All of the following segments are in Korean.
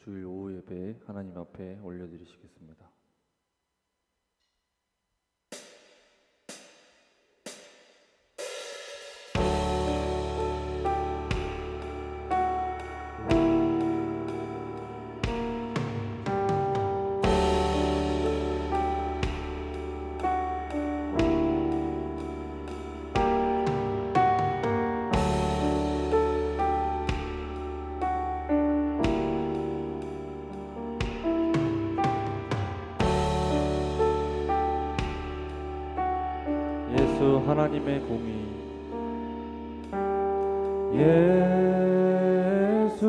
주일 오후 예배 하나님 앞에 올려드리시겠습니다. 예수 하나님의 공의, 예수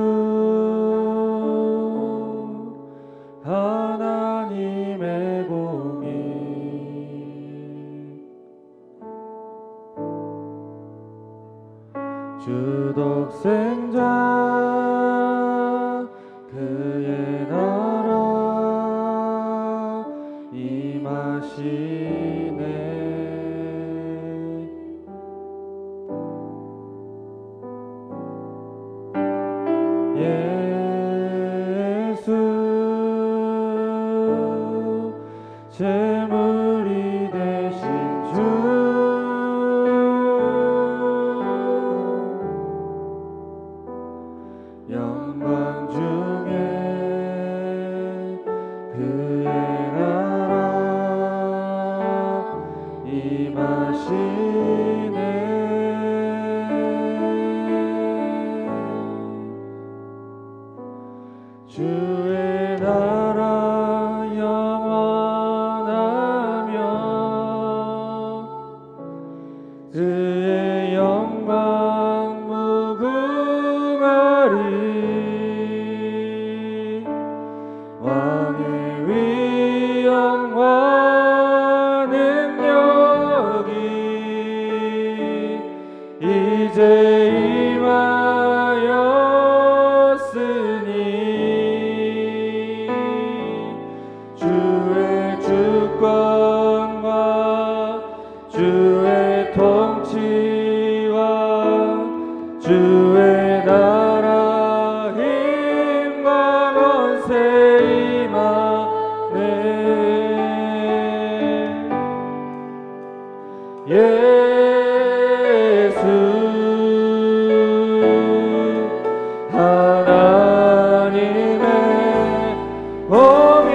하나님의 공의, 주 독생자 그의 나라 임하시네. 예수 제물이 되신 주, 영광 중에 그의 나라 임하시네. 주의 나라 영원하며 그의 영광 무궁하리. 왕의 위엄과 능력이 이제 주의 주권과 주의 통치와 주의 나라 힘과 권세 임하네. 예수 하나님의 공의,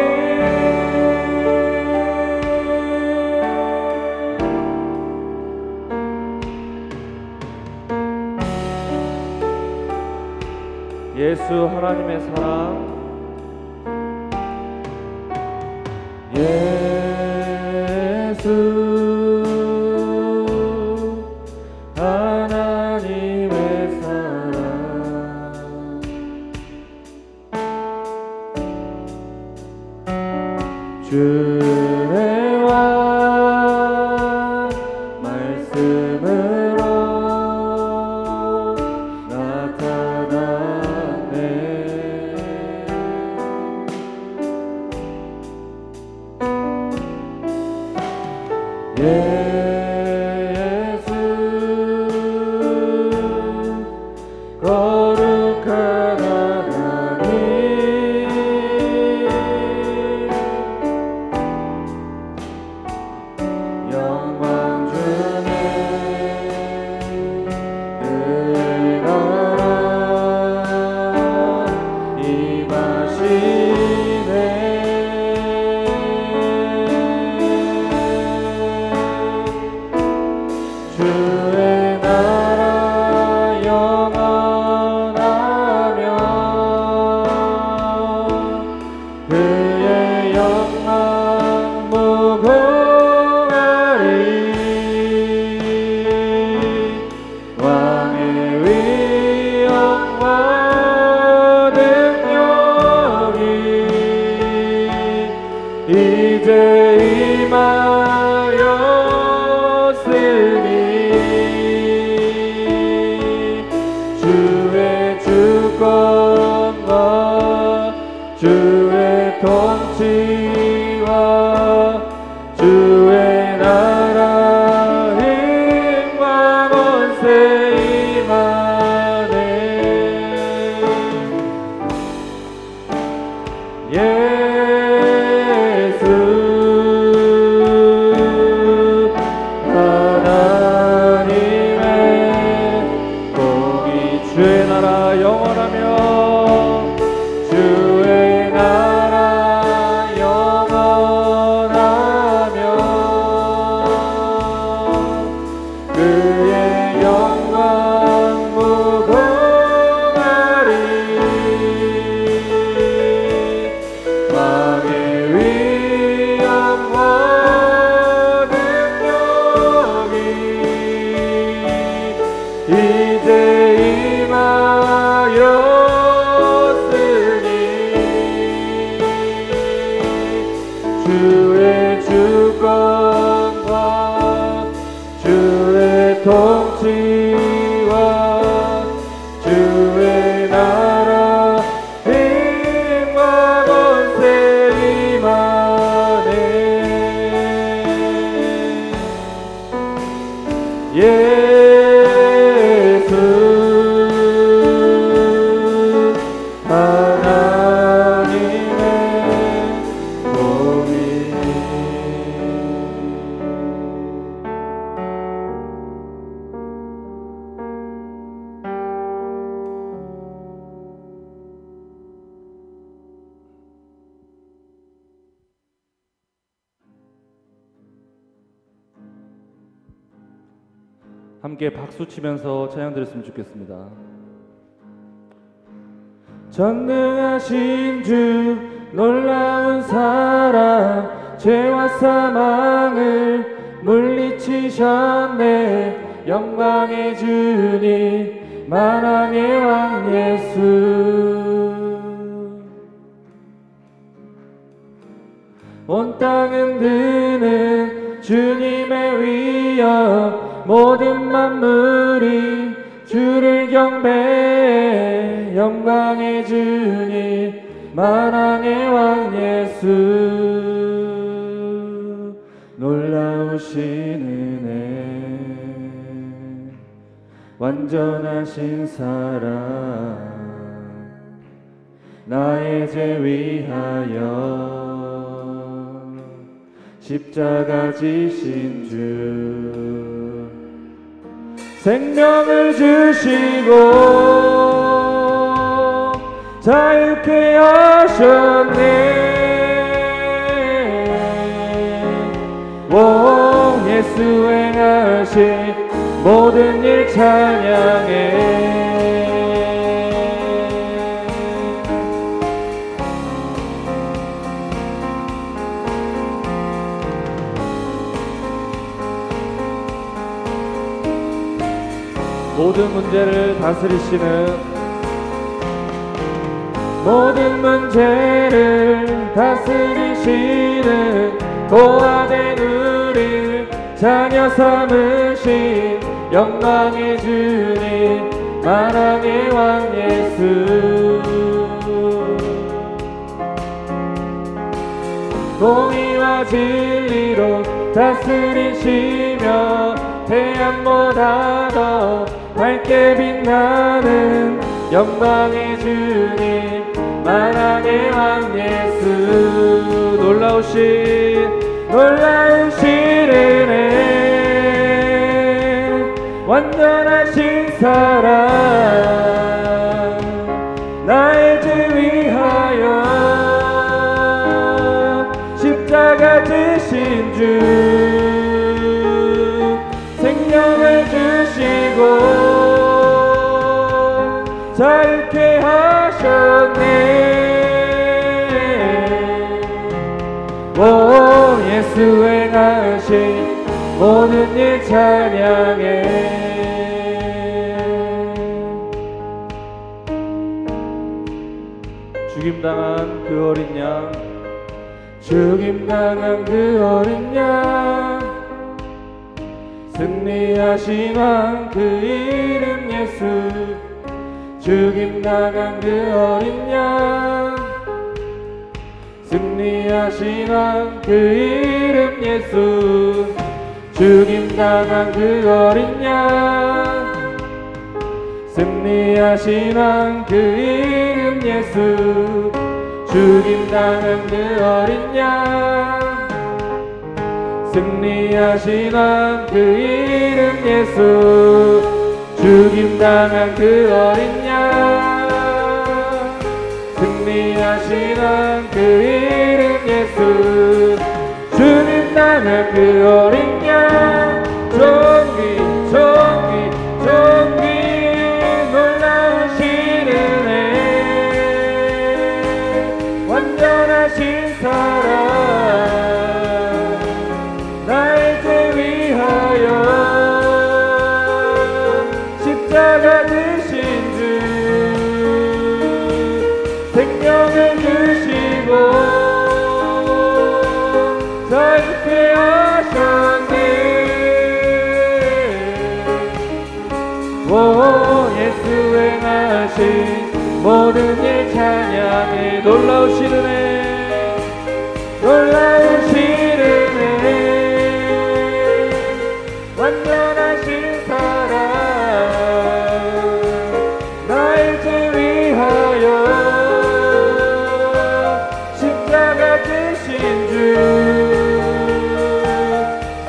예수 하나님의 사랑, 예수 하나님의 사랑, 주의 왕 말씀으로 예수 거룩한 하나님, 영광 중에 그의 나라 임하시네. 예수 하나님의 공이 주의 나라 영원하며 주의 나라 영원하며 그의 영광 무궁하리 왕의 위엄과 능력이 이제 임하였으니 주의 주권과 주의 통치와 주의 나라 힘과 권세 임하네 예수 하나님의 공이 함께 박수 치면서 찬양 드렸으면 좋겠습니다. 전능하신 주 놀라운 사랑 죄와 사망을 물리치셨네 영광의 주님 만왕의 왕 예수 온 땅 흔드는 주님의 위엄 모든 만물이 주를 경배해 영광의 주님 만왕의 왕 예수 놀라우신 은혜 완전하신 사랑 나의 죄 위하여 십자가 지신 주 생명을 주시고 자유케 하셨네 오 예수 행하신 모든 일 찬양해 모든 문제를 다스리시는 모든 문제를 다스리시는 고아된 우리 자녀 삼으신 영광의 주님 만왕의 왕 예수 공의와 진리로 다스리시며 태양보다 더 밝게 빛나는 영광의 주님 만왕의 왕 예수 놀라우신 은혜 완전하신 사랑 나의 죄 위하여 십자가 지신 주 생명을 주시고 자유케 하셨네 오 예수 행하신 모든 일 찬양해 죽임당한 그 어린 양 죽임당한 그 어린 양 승리하신 왕 그 이름 예수 죽임당한 그 어린 양 승리하신 왕 그 이름 예수 죽임당한 그 어린 양 승리하신 왕 그 이름 예수 죽임당한 그 어린 양 승리하신 왕 그 이름 예수 죽임당한 그 어린 양 승리하신 왕 그 이름 예수 죽임당한 그 어린 양 존귀 놀라우신 은혜 완전하신 사랑 나의 죄 위하여 십자가 지신 주 생명을 주시고 자유케 하셨네. 오 예수 행하신 모든 일 찬양해. 놀라우신 은혜 완전하신 사랑 나의 죄 위하여 십자가 지신 주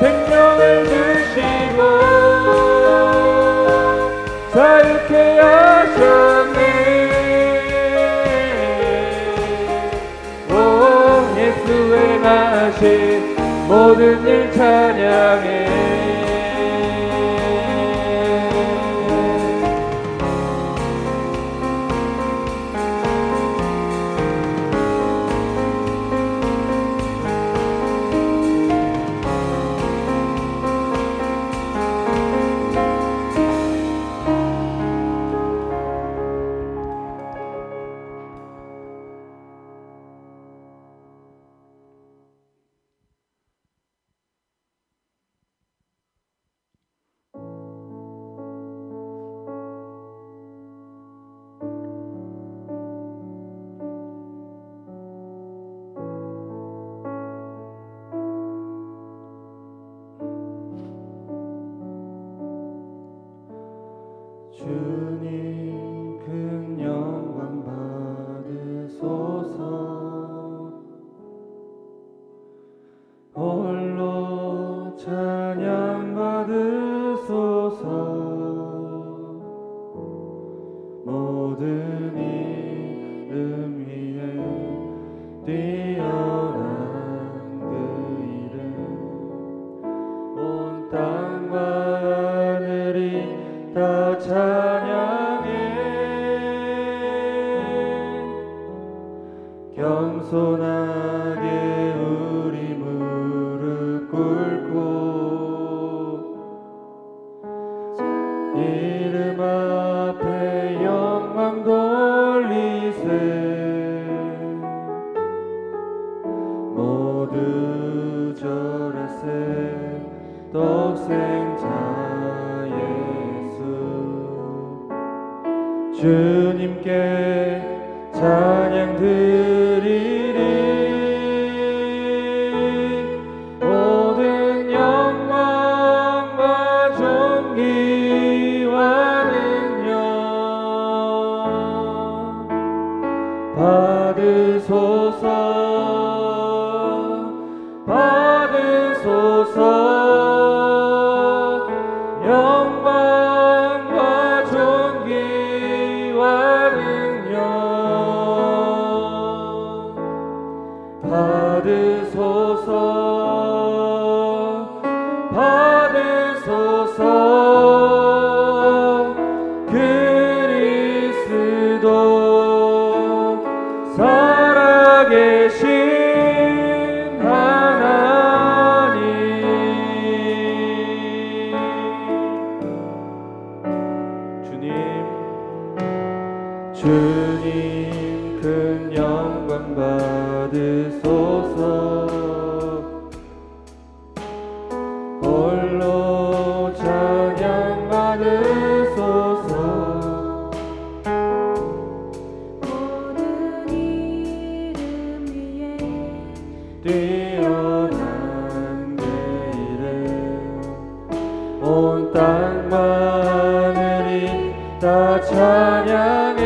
생명을 주시고 자유케 하셨네. 오 예수 행하신 모든 일 찬양해. 주님 큰 영광 받으소서. 홀로 찬양 받으소서. 모든 이름 위에 뛰어난 그 이름 온 땅과 하늘이 다 찬양해. 겸손하게 우리 무릎 꿇고 이름 앞에 영광 돌리세. 모두 절하세. 독생자 주님께 찬양 드리리. 모든 영광과 존귀와 능력 받으소서. 영광과 존귀와 능력 받으소서. 그리스도 살아계신 하나님 주님 큰 영광 받으소서. 홀로 찬양 받으소서. 모든 이름 위에 뛰어난 그 이름 온 땅과 하늘이 다 찬양해.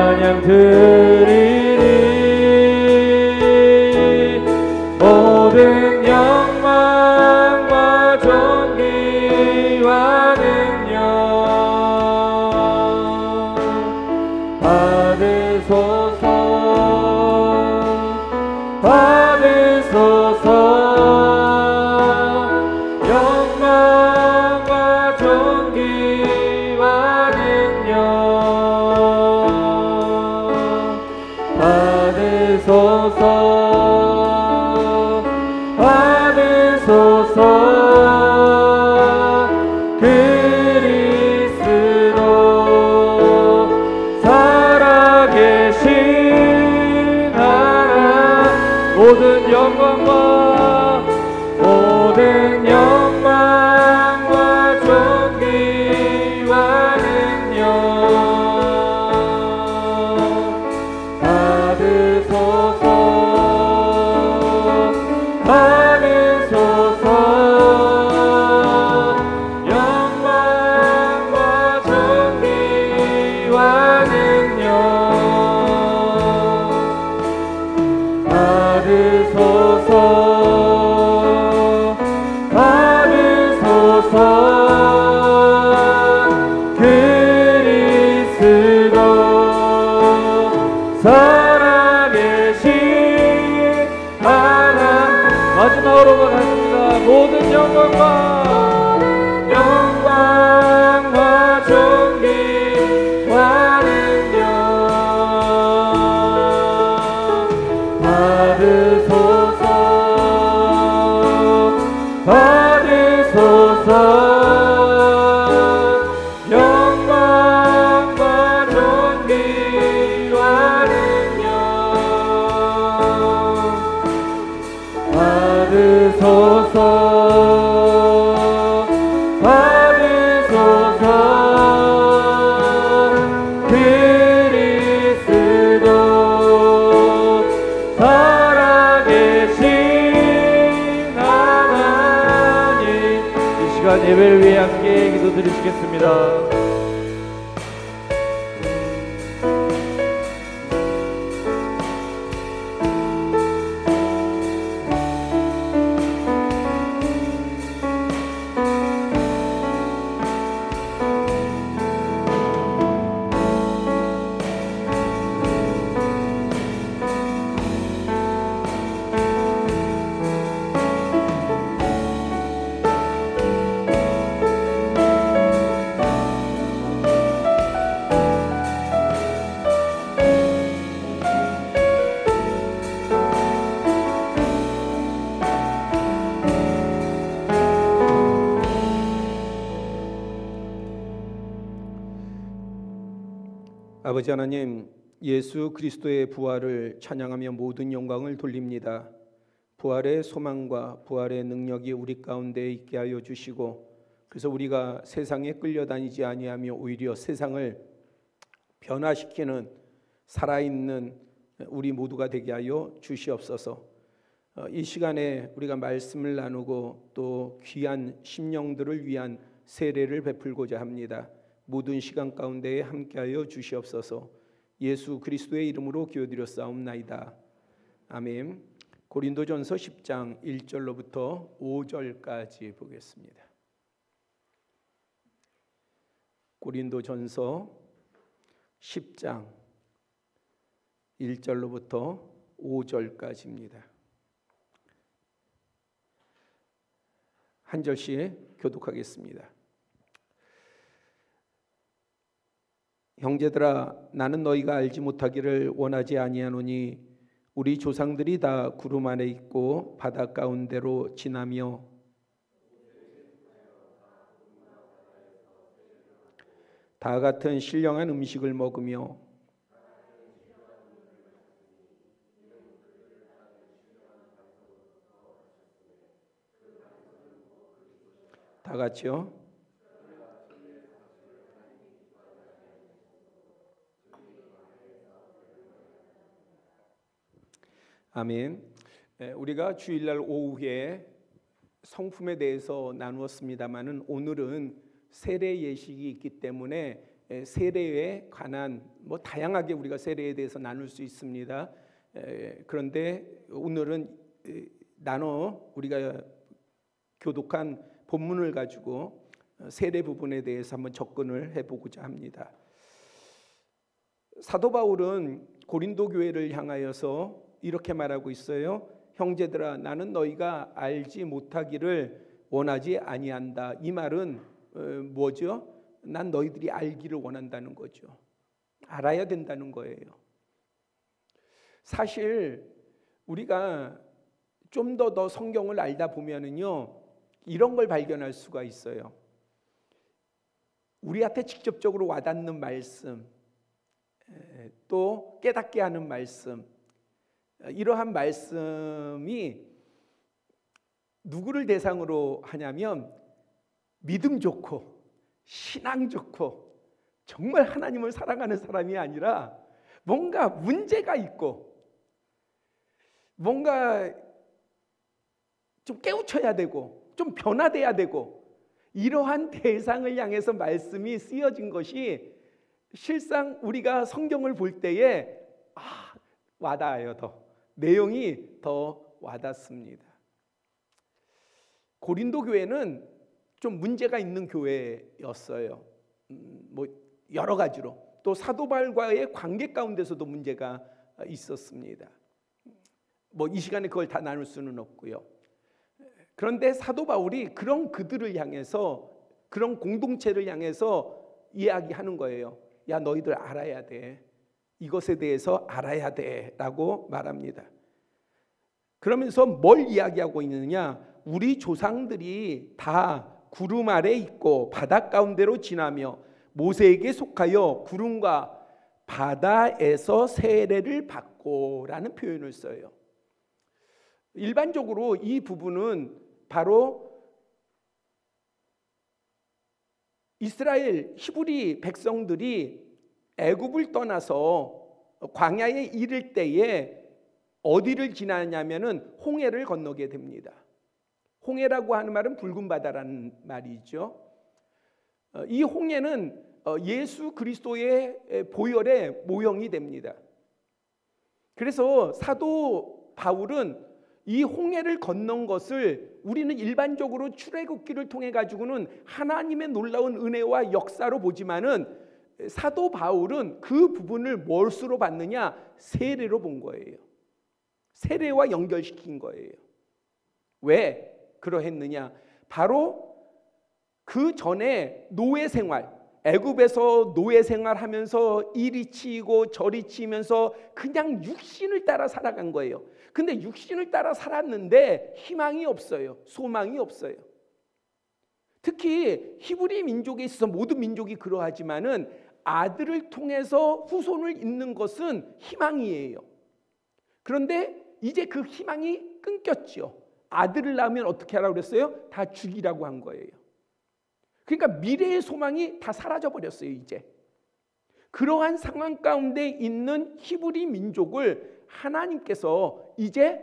찬양 드리리 모든 영광과 존귀와 능력 받으소서 받으소서 영광과 존귀와 능력 받으소서 받으소서 그리스도 살아계신 하나님 모든 영광과 존귀와 능력 받으소서 받으소서 영광과 존귀와 능력 받으소서 받으소서 그리스도 살아계신 하나님 마지막으로 가겠습니다. 모든 영광과 존귀와 능력 받으소서 받으소서 영광과 존귀와 능력 받으소서 받으소서 그리스도 살아계신 하나님 이 시간 예배를 위해 함께 기도드리시겠습니다. 아버지 하나님, 예수 그리스도의 부활을 찬양하며 모든 영광을 돌립니다. 부활의 소망과 부활의 능력이 우리 가운데 있게 하여 주시고, 그래서 우리가 세상에 끌려다니지 아니하며 오히려 세상을 변화시키는 살아있는 우리 모두가 되게 하여 주시옵소서. 이 시간에 우리가 말씀을 나누고 또 귀한 심령들을 위한 세례를 베풀고자 합니다. 모든 시간 가운데에 함께하여 주시옵소서. 예수 그리스도의 이름으로 기도드렸사옵나이다. 아멘. 고린도전서 10장 1절로부터 5절까지 보겠습니다. 고린도전서 10장 1절로부터 5절까지입니다. 한 절씩 교독하겠습니다. 형제들아, 나는 너희가 알지 못하기를 원하지 아니하노니 우리 조상들이 다 구름 안에 있고 바다 가운데로 지나며 다 같은 신령한 음식을 먹으며 다 같이요. 아멘. 우리가 주일날 오후에 성품에 대해서 나누었습니다마는 오늘은 세례 예식이 있기 때문에 세례에 관한 다양하게 우리가 세례에 대해서 나눌 수 있습니다. 그런데 오늘은 나눠 우리가 교독한 본문을 가지고 세례 부분에 대해서 한번 접근을 해보고자 합니다. 사도 바울은 고린도 교회를 향하여서 이렇게 말하고 있어요. 형제들아, 나는 너희가 알지 못하기를 원하지 아니한다. 이 말은 뭐죠? 난 너희들이 알기를 원한다는 거죠. 알아야 된다는 거예요. 사실 우리가 좀 더 성경을 알다 보면은요, 이런 걸 발견할 수가 있어요. 우리한테 직접적으로 와닿는 말씀, 또 깨닫게 하는 말씀, 이러한 말씀이 누구를 대상으로 하냐면 믿음 좋고 신앙 좋고 정말 하나님을 사랑하는 사람이 아니라 뭔가 문제가 있고 뭔가 좀 깨우쳐야 되고 좀 변화돼야 되고 이러한 대상을 향해서 말씀이 쓰여진 것이 실상 우리가 성경을 볼 때에 와닿아요. 더 내용이 더 와닿습니다. 고린도 교회는 좀 문제가 있는 교회였어요. 여러 가지로 또 사도 바울과의 관계 가운데서도 문제가 있었습니다. 이 시간에 그걸 다 나눌 수는 없고요. 그런데 사도 바울이 그런 그들을 향해서 그런 공동체를 향해서 이야기하는 거예요. 야, 너희들 알아야 돼. 이것에 대해서 알아야 돼 라고 말합니다. 그러면서 뭘 이야기하고 있느냐? 우리 조상들이 다 구름 아래 있고 바다 가운데로 지나며 모세에게 속하여 구름과 바다에서 세례를 받고 라는 표현을 써요. 일반적으로 이 부분은 바로 이스라엘 히브리 백성들이 애굽을 떠나서 광야에 이를 때에 어디를 지나냐면은 홍해를 건너게 됩니다. 홍해라고 하는 말은 붉은 바다라는 말이죠. 이 홍해는 예수 그리스도의 보혈의 모형이 됩니다. 그래서 사도 바울은 이 홍해를 건넌 것을 우리는 일반적으로 출애굽기를 통해 가지고는 하나님의 놀라운 은혜와 역사로 보지만은 사도 바울은 그 부분을 무엇으로 봤느냐? 세례로 본 거예요. 세례와 연결시킨 거예요. 왜 그러했느냐? 바로 그 전에 노예 생활, 애굽에서 노예 생활하면서 이리 치이고 저리 치면서 그냥 육신을 따라 살아간 거예요. 근데 육신을 따라 살았는데 희망이 없어요. 소망이 없어요. 특히 히브리 민족에 있어서 모든 민족이 그러하지만은 아들을 통해서 후손을 잇는 것은 희망이에요. 그런데 이제 그 희망이 끊겼죠. 아들을 낳으면 어떻게 하라고 그랬어요? 다 죽이라고 한 거예요. 그러니까 미래의 소망이 다 사라져 버렸어요. 이제 그러한 상황 가운데 있는 히브리 민족을 하나님께서 이제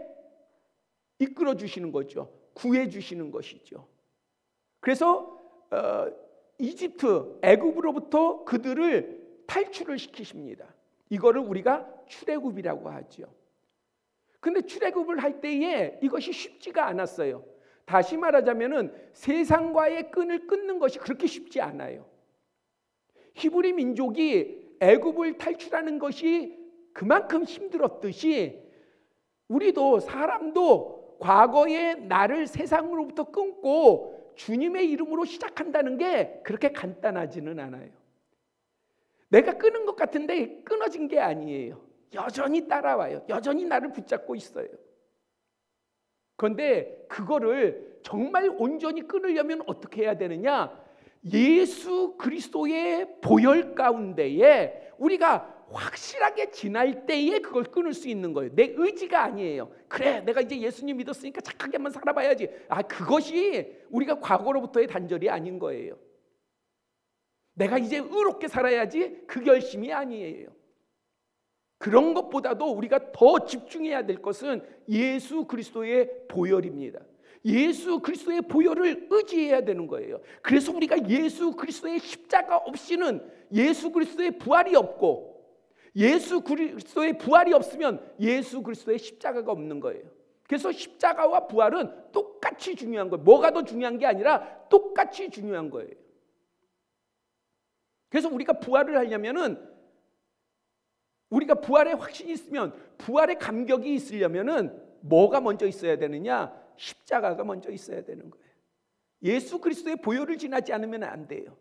이끌어 주시는 거죠. 구해 주시는 것이죠. 그래서 이집트, 애굽으로부터 그들을 탈출을 시키십니다. 이거를 우리가 출애굽이라고 하죠. 근데 출애굽을 할 때에 이것이 쉽지가 않았어요. 다시 말하자면은 세상과의 끈을 끊는 것이 그렇게 쉽지 않아요. 히브리 민족이 애굽을 탈출하는 것이 그만큼 힘들었듯이 우리도 사람도 과거의 나를 세상으로부터 끊고 주님의 이름으로 시작한다는 게 그렇게 간단하지는 않아요. 내가 끊은 것 같은데 끊어진 게 아니에요. 여전히 따라와요. 여전히 나를 붙잡고 있어요. 그런데 그거를 정말 온전히 끊으려면 어떻게 해야 되느냐? 예수 그리스도의 보혈 가운데에 우리가 확실하게 지날 때에 그걸 끊을 수 있는 거예요. 내 의지가 아니에요. 그래, 내가 이제 예수님 믿었으니까 착하게만 살아봐야지. 그것이 우리가 과거로부터의 단절이 아닌 거예요. 내가 이제 의롭게 살아야지, 그 결심이 아니에요. 그런 것보다도 우리가 더 집중해야 될 것은 예수 그리스도의 보혈입니다. 예수 그리스도의 보혈을 의지해야 되는 거예요. 그래서 우리가 예수 그리스도의 십자가 없이는 예수 그리스도의 부활이 없고, 예수 그리스도의 부활이 없으면 예수 그리스도의 십자가가 없는 거예요. 그래서 십자가와 부활은 똑같이 중요한 거예요. 뭐가 더 중요한 게 아니라 똑같이 중요한 거예요. 그래서 우리가 부활을 하려면은, 우리가 부활의 확신이 있으면, 부활의 감격이 있으려면은 뭐가 먼저 있어야 되느냐? 십자가가 먼저 있어야 되는 거예요. 예수 그리스도의 보혈을 지나지 않으면 안 돼요.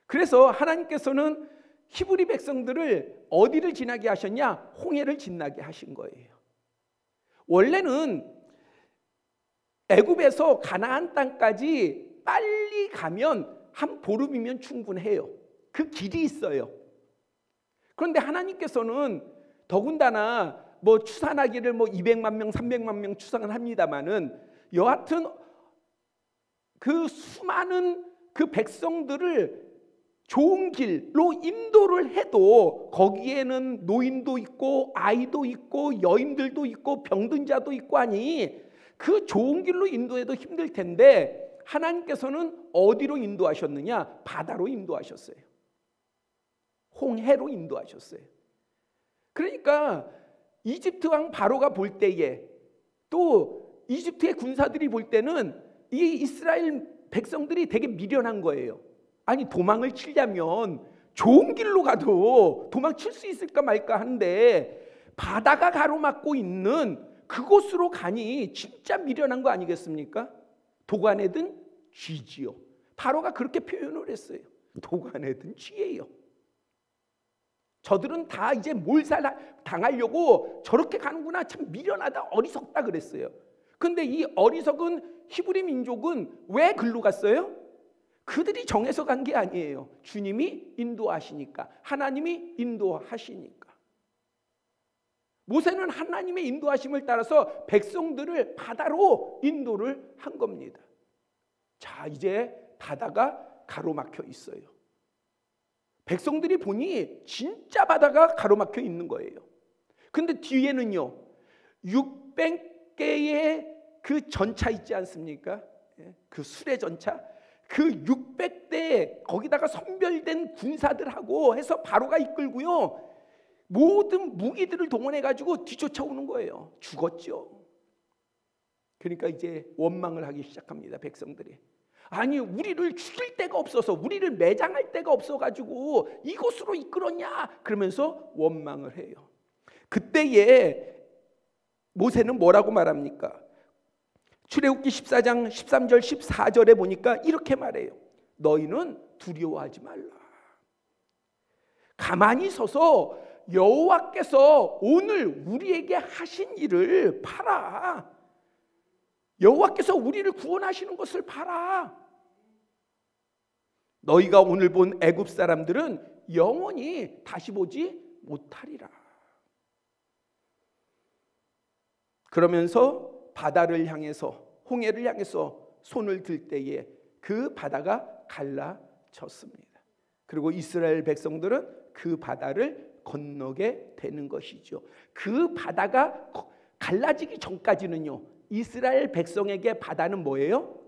그래서 하나님께서는 히브리 백성들을 어디를 지나게 하셨냐? 홍해를 지나게 하신 거예요. 원래는 애굽에서 가나안 땅까지 빨리 가면 한 보름이면 충분해요. 그 길이 있어요. 그런데 하나님께서는 더군다나 뭐 추산하기를 뭐 200만 명, 300만 명 추산을 합니다만은 여하튼 그 수많은 그 백성들을 좋은 길로 인도를 해도 거기에는 노인도 있고 아이도 있고 여인들도 있고 병든 자도 있고 하니 그 좋은 길로 인도해도 힘들 텐데 하나님께서는 어디로 인도하셨느냐? 바다로 인도하셨어요. 홍해로 인도하셨어요. 그러니까 이집트 왕 바로가 볼 때에, 또 이집트의 군사들이 볼 때는 이 이스라엘 백성들이 되게 미련한 거예요. 아니 도망을 치려면 좋은 길로 가도 도망칠 수 있을까 말까 하는데 바다가 가로막고 있는 그곳으로 가니 진짜 미련한 거 아니겠습니까? 도간에 든 쥐지요. 바로가 그렇게 표현을 했어요. 도간에 든 쥐예요. 저들은 다 이제 몰살 당하려고 저렇게 가는구나, 참 미련하다, 어리석다 그랬어요. 근데 이 어리석은 히브리 민족은 왜 글로 갔어요? 그들이 정해서 간 게 아니에요. 주님이 인도하시니까, 하나님이 인도하시니까. 모세는 하나님의 인도하심을 따라서 백성들을 바다로 인도를 한 겁니다. 자, 이제 바다가 가로막혀 있어요. 백성들이 보니 진짜 바다가 가로막혀 있는 거예요. 근데 뒤에는요 600개의 그 전차 있지 않습니까? 그 수레 전차, 그 600대 거기다가 선별된 군사들하고 해서 바로가 이끌고요 모든 무기들을 동원해 가지고 뒤쫓아오는 거예요. 죽었죠. 그러니까 이제 원망을 하기 시작합니다. 백성들이. 아니 우리를 죽일 데가 없어서, 우리를 매장할 데가 없어가지고 이곳으로 이끌었냐 그러면서 원망을 해요. 그때에 모세는 뭐라고 말합니까? 출애굽기 14장 13절 14절에 보니까 이렇게 말해요. 너희는 두려워하지 말라. 가만히 서서 여호와께서 오늘 우리에게 하신 일을 봐라. 여호와께서 우리를 구원하시는 것을 봐라. 너희가 오늘 본 애굽 사람들은 영원히 다시 보지 못하리라. 그러면서 바다를 향해서, 홍해를 향해서 손을 들 때에 그 바다가 갈라졌습니다. 그리고 이스라엘 백성들은 그 바다를 건너게 되는 것이죠. 그 바다가 갈라지기 전까지는요 이스라엘 백성에게 바다는 뭐예요?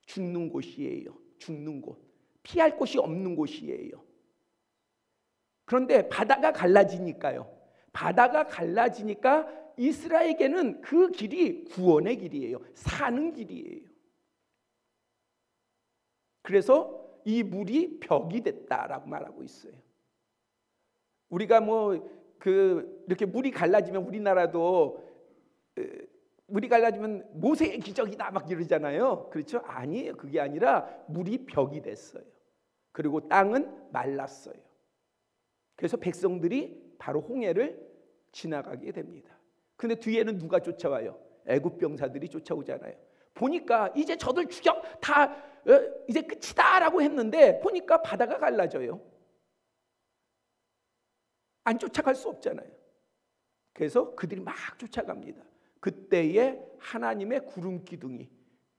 죽는 곳이에요. 죽는 곳. 피할 곳이 없는 곳이에요. 그런데 바다가 갈라지니까요. 바다가 갈라지니까 이스라엘에게는 그 길이 구원의 길이에요. 사는 길이에요. 그래서 이 물이 벽이 됐다라고 말하고 있어요. 우리가 이렇게 물이 갈라지면 우리나라도 물이 갈라지면 모세의 기적이다 막 이러잖아요. 그렇죠? 아니에요. 그게 아니라 물이 벽이 됐어요. 그리고 땅은 말랐어요. 그래서 백성들이 바로 홍해를 지나가게 됩니다. 근데 뒤에는 누가 쫓아와요? 애굽 병사들이 쫓아오잖아요. 보니까 이제 저들 죽여 다 이제 끝이다라고 했는데 보니까 바다가 갈라져요. 안 쫓아갈 수 없잖아요. 그래서 그들이 막 쫓아갑니다. 그때에 하나님의 구름 기둥이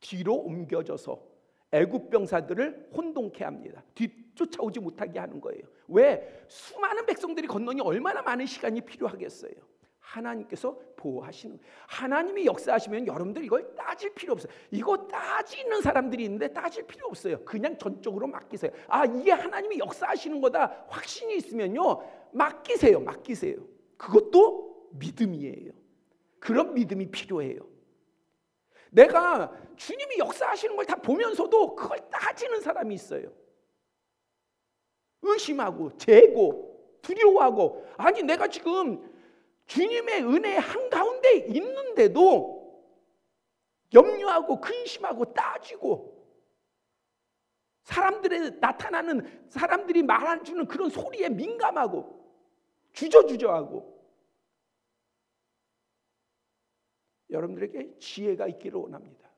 뒤로 옮겨져서 애굽 병사들을 혼동케 합니다. 뒤쫓아오지 못하게 하는 거예요. 왜? 수많은 백성들이 건너니 얼마나 많은 시간이 필요하겠어요. 하나님께서 보호하시는 거예요. 하나님이 역사하시면 여러분들 이걸 따질 필요 없어요. 이거 따지는 사람들이 있는데 따질 필요 없어요. 그냥 전적으로 맡기세요. 아, 이게 하나님이 역사하시는 거다 확신이 있으면요, 맡기세요. 맡기세요. 그것도 믿음이에요. 그런 믿음이 필요해요. 내가 주님이 역사하시는 걸 다 보면서도 그걸 따지는 사람이 있어요. 의심하고 재고 두려워하고, 아니 내가 지금 주님의 은혜 한가운데 있는데도 염려하고 근심하고 따지고, 사람들의 나타나는, 사람들이 말해주는 그런 소리에 민감하고 주저주저하고. 여러분들에게 지혜가 있기를 원합니다.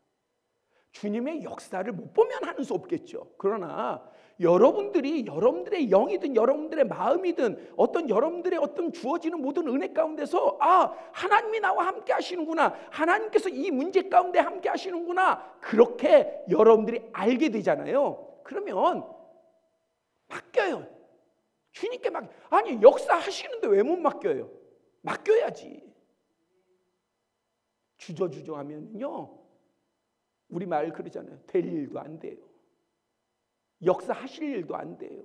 주님의 역사를 못 보면 하는 수 없겠죠. 그러나 여러분들이 여러분들의 영이든 여러분들의 마음이든 어떤 여러분들의 어떤 주어지는 모든 은혜 가운데서, 아, 하나님이 나와 함께 하시는구나, 하나님께서 이 문제 가운데 함께 하시는구나, 그렇게 여러분들이 알게 되잖아요. 그러면 맡겨요. 주님께 아니 역사하시는데 왜 못 맡겨요? 맡겨야지. 주저주저하면요, 우리 말 그러잖아요. 될 일도 안 돼요. 역사하실 일도 안 돼요.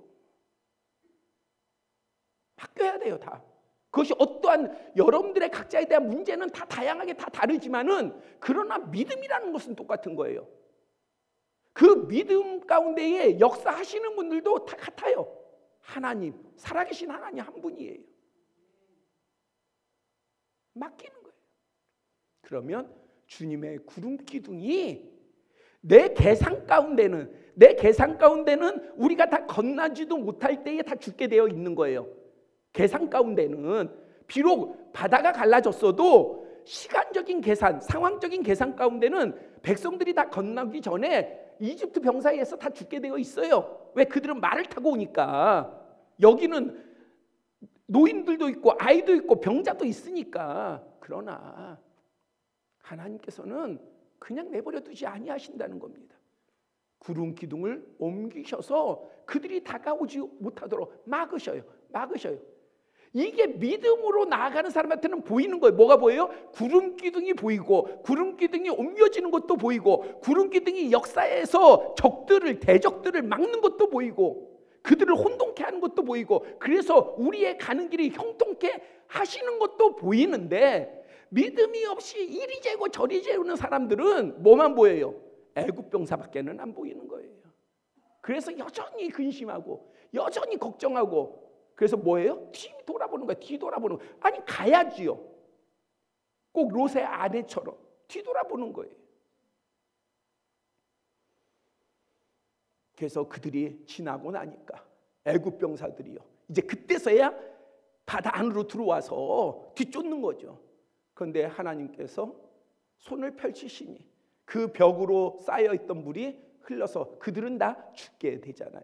바뀌어야 돼요. 다. 그것이 어떠한 여러분들의 각자에 대한 문제는 다 다양하게 다 다르지만은, 그러나 믿음이라는 것은 똑같은 거예요. 그 믿음 가운데에 역사하시는 분들도 다 같아요. 하나님, 살아계신 하나님 한 분이에요. 맡기는 거예요. 그러면 주님의 구름 기둥이 내 계산 가운데는 우리가 다 건너지도 못할 때에 다 죽게 되어 있는 거예요. 계산 가운데는 비록 바다가 갈라졌어도 시간적인 계산, 상황적인 계산 가운데는 백성들이 다 건너기 전에 이집트 병사에서 다 죽게 되어 있어요. 왜? 그들은 말을 타고 오니까. 여기는 노인들도 있고 아이도 있고 병자도 있으니까. 그러나 하나님께서는 그냥 내버려 두지 아니하신다는 겁니다. 구름 기둥을 옮기셔서 그들이 다가오지 못하도록 막으셔요. 이게 믿음으로 나아가는 사람한테는 보이는 거예요. 뭐가 보여요? 구름 기둥이 보이고, 구름 기둥이 옮겨지는 것도 보이고, 구름 기둥이 역사에서 대적들을 막는 것도 보이고, 그들을 혼동케 하는 것도 보이고, 그래서 우리의 가는 길이 형통케 하시는 것도 보이는데, 믿음이 없이 이리 재고 저리 재우는 사람들은 뭐만 보여요? 애굽 병사밖에는 안 보이는 거예요. 그래서 여전히 근심하고 여전히 걱정하고, 그래서 뭐예요? 뒤돌아보는 거예요. 뒤돌아보는 거예요. 아니 가야지요. 꼭 롯의 아내처럼 뒤돌아보는 거예요. 그래서 그들이 지나고 나니까 애굽 병사들이요, 이제 그때서야 바다 안으로 들어와서 뒤쫓는 거죠. 그런데 하나님께서 손을 펼치시니 그 벽으로 쌓여있던 물이 흘러서 그들은 다 죽게 되잖아요.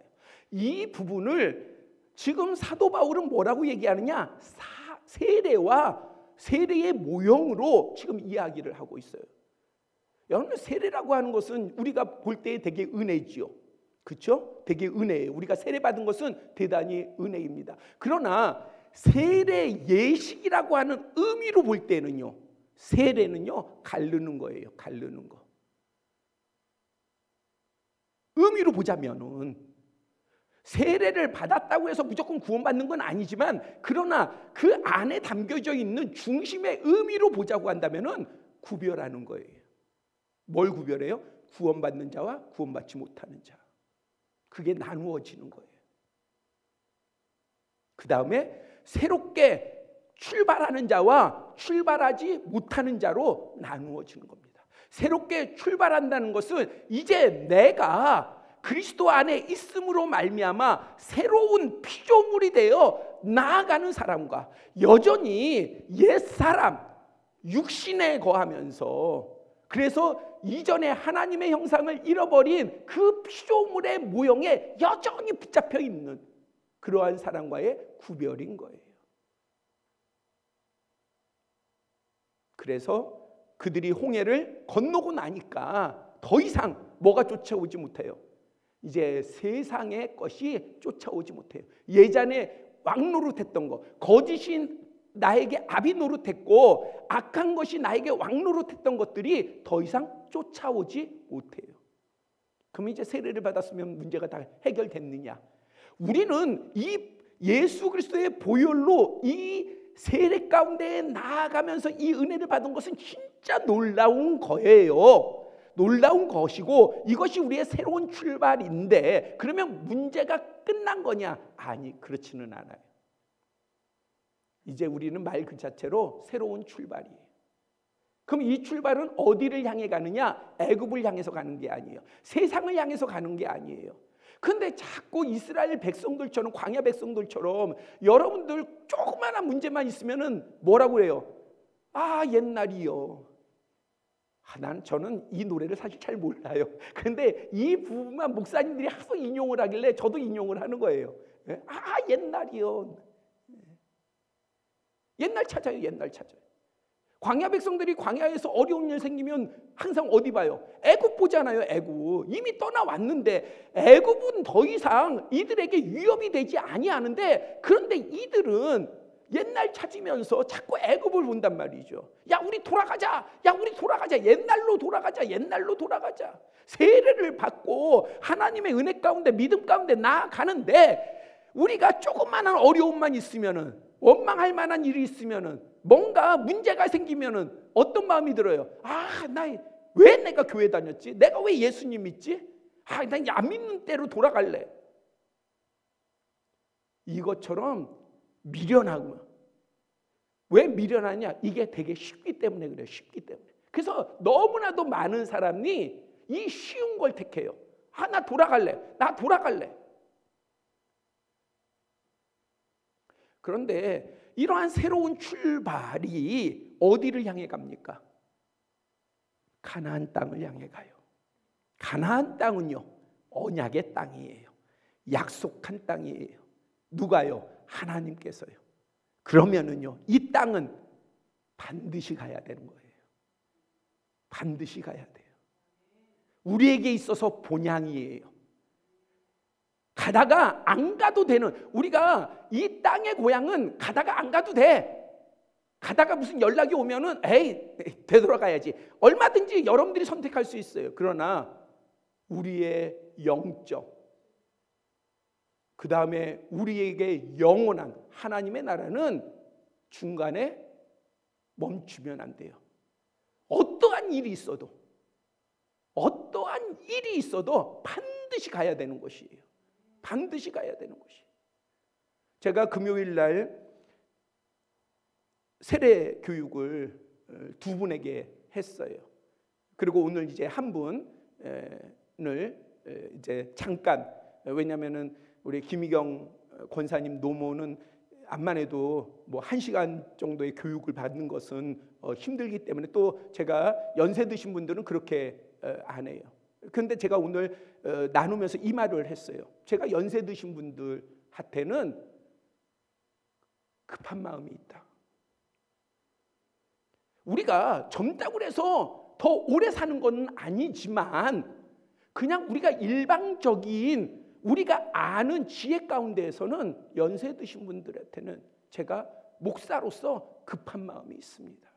이 부분을 지금 사도 바울은 뭐라고 얘기하느냐? 세례의 모형으로 지금 이야기를 하고 있어요. 여러분, 세례라고 하는 것은 우리가 볼 때 되게 은혜지요. 그렇죠? 되게 은혜예요. 우리가 세례받은 것은 대단히 은혜입니다. 그러나 세례 예식이라고 하는 의미로 볼 때는요, 세례는요 가르는 거예요. 가르는 거. 의미로 보자면은 세례를 받았다고 해서 무조건 구원받는 건 아니지만, 그러나 그 안에 담겨져 있는 중심의 의미로 보자고 한다면은 구별하는 거예요. 뭘 구별해요? 구원받는 자와 구원받지 못하는 자. 그게 나누어지는 거예요. 그 다음에 새롭게 출발하는 자와 출발하지 못하는 자로 나누어지는 겁니다. 새롭게 출발한다는 것은 이제 내가 그리스도 안에 있음으로 말미암아 새로운 피조물이 되어 나아가는 사람과, 여전히 옛사람 육신에 거하면서, 그래서 이전에 하나님의 형상을 잃어버린 그 피조물의 모형에 여전히 붙잡혀 있는 그러한 사람과의 구별인 거예요. 그래서 그들이 홍해를 건너고 나니까 더 이상 뭐가 쫓아오지 못해요? 이제 세상의 것이 쫓아오지 못해요. 예전에 왕노릇했던 거, 거짓인 나에게 아비 노릇했고 악한 것이 나에게 왕 노릇했던 것들이 더 이상 쫓아오지 못해요. 그럼 이제 세례를 받았으면 문제가 다 해결됐느냐? 우리는 이 예수 그리스도의 보혈로 이 세례 가운데 나아가면서 이 은혜를 받은 것은 진짜 놀라운 거예요. 놀라운 것이고 이것이 우리의 새로운 출발인데, 그러면 문제가 끝난 거냐? 아니, 그렇지는 않아요. 이제 우리는 말 그 자체로 새로운 출발이에요. 그럼 이 출발은 어디를 향해 가느냐? 애굽을 향해서 가는 게 아니에요. 세상을 향해서 가는 게 아니에요. 근데 자꾸 이스라엘 백성들처럼, 광야 백성들처럼 여러분들 조그마한 문제만 있으면은 뭐라고 해요? 아, 옛날이요. 저는 이 노래를 사실 잘 몰라요. 근데 이 부분만 목사님들이 항상 인용을 하길래 저도 인용을 하는 거예요. 아, 옛날이요. 옛날 찾아요. 옛날 찾아요. 광야 백성들이 광야에서 어려운 일 생기면 항상 어디 봐요? 애굽 보잖아요. 애굽. 이미 떠나왔는데 애굽은 더 이상 이들에게 위협이 되지 아니하는데, 그런데 이들은 옛날 찾으면서 자꾸 애굽을 본단 말이죠. 야, 우리 돌아가자. 야, 우리 돌아가자. 옛날로 돌아가자. 옛날로 돌아가자. 세례를 받고 하나님의 은혜 가운데, 믿음 가운데 나아가는데, 우리가 조그마한 어려움만 있으면은, 원망할 만한 일이 있으면은, 뭔가 문제가 생기면은 어떤 마음이 들어요? 아, 왜 내가 교회 다녔지? 내가 왜 예수님 믿지? 아, 난 안 믿는 대로 돌아갈래. 이것처럼 미련하고. 왜 미련하냐? 이게 되게 쉽기 때문에 그래요. 쉽기 때문에. 그래서 너무나도 많은 사람이 이 쉬운 걸 택해요. 아, 나 돌아갈래. 나 돌아갈래. 그런데 이러한 새로운 출발이 어디를 향해 갑니까? 가나안 땅을 향해 가요. 가나안 땅은요, 언약의 땅이에요. 약속한 땅이에요. 누가요? 하나님께서요. 그러면은요, 이 땅은 반드시 가야 되는 거예요. 반드시 가야 돼요. 우리에게 있어서 본향이에요. 가다가 안 가도 되는, 우리가 이 땅의 고향은 가다가 안 가도 돼. 가다가 무슨 연락이 오면은 에이, 되돌아가야지. 얼마든지 여러분들이 선택할 수 있어요. 그러나 우리의 영적, 그 다음에 우리에게 영원한 하나님의 나라는 중간에 멈추면 안 돼요. 어떠한 일이 있어도, 어떠한 일이 있어도 반드시 가야 되는 것이에요. 반드시 가야 되는 것이. 제가 금요일 날 세례 교육을 두 분에게 했어요. 그리고 오늘 이제 한 분을 이제 잠깐, 왜냐하면은 우리 김희경 권사님 노모는 암만 해도 뭐 1시간 정도의 교육을 받는 것은 힘들기 때문에, 또 제가 연세 드신 분들은 그렇게 안 해요. 그런데 제가 오늘 나누면서 이 말을 했어요. 제가 연세 드신 분들한테는 급한 마음이 있다. 우리가 젊다고 해서 더 오래 사는 건 아니지만, 그냥 우리가 일방적인 우리가 아는 지혜 가운데에서는 연세 드신 분들한테는 제가 목사로서 급한 마음이 있습니다.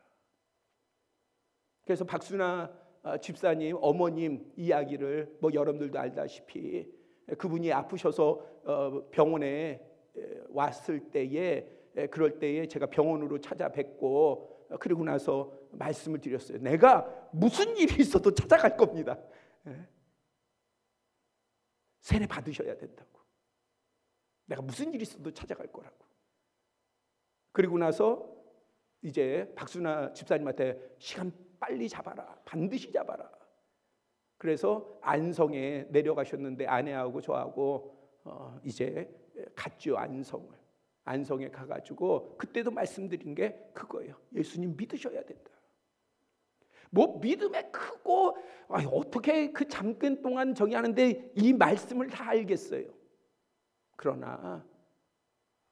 그래서 박순아 집사님, 어머님 이야기를 뭐 여러분들도 알다시피, 그분이 아프셔서 병원에 왔을 때에, 그럴 때에 제가 병원으로 찾아뵙고, 그리고 나서 말씀을 드렸어요. 내가 무슨 일이 있어도 찾아갈 겁니다. 세례 받으셔야 된다고. 내가 무슨 일이 있어도 찾아갈 거라고. 그리고 나서 이제 박순아 집사님한테 시간 빨리 잡아라. 반드시 잡아라. 그래서 안성에 내려가셨는데 아내하고 저하고 이제 갔죠. 안성에 가가지고 그때도 말씀드린 게 그거예요. 예수님 믿으셔야 된다. 뭐 믿음에 크고 어떻게 그 잠깐 동안 저기 하는데 이 말씀을 다 알겠어요. 그러나